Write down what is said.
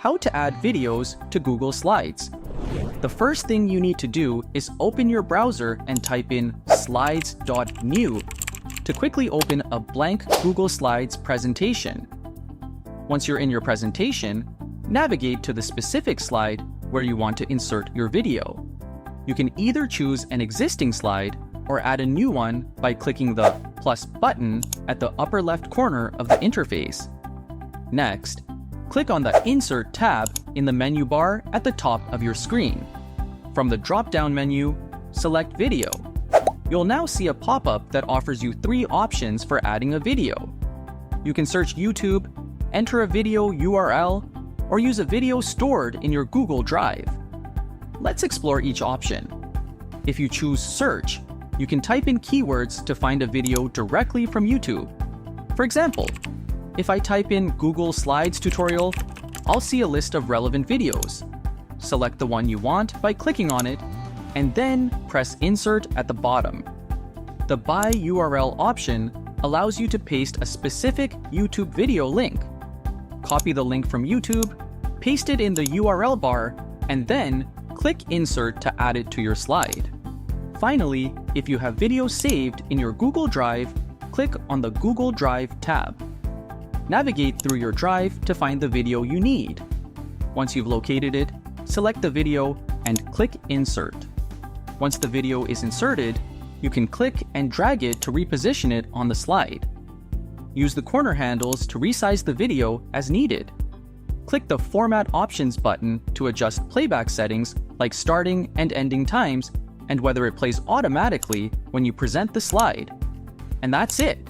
how to add videos to Google Slides. The first thing you need to do is open your browser and type in slides.new to quickly open a blank Google Slides presentation. Once you're in your presentation, navigate to the specific slide where you want to insert your video. You can either choose an existing slide or add a new one by clicking the plus button at the upper left corner of the interface. Next, click on the Insert tab in the menu bar at the top of your screen. From the drop-down menu, select Video. You'll now see a pop-up that offers you 3 options for adding a video. You can search YouTube, enter a video URL, or use a video stored in your Google Drive. Let's explore each option. If you choose Search, you can type in keywords to find a video directly from YouTube. For example, if I type in Google Slides tutorial, I'll see a list of relevant videos. Select the one you want by clicking on it, and then press Insert at the bottom. The By URL option allows you to paste a specific YouTube video link. Copy the link from YouTube, paste it in the URL bar, and then click Insert to add it to your slide. Finally, if you have videos saved in your Google Drive, click on the Google Drive tab. Navigate through your drive to find the video you need. Once you've located it, select the video and click Insert. Once the video is inserted, you can click and drag it to reposition it on the slide. Use the corner handles to resize the video as needed. Click the Format Options button to adjust playback settings like starting and ending times and whether it plays automatically when you present the slide. And that's it!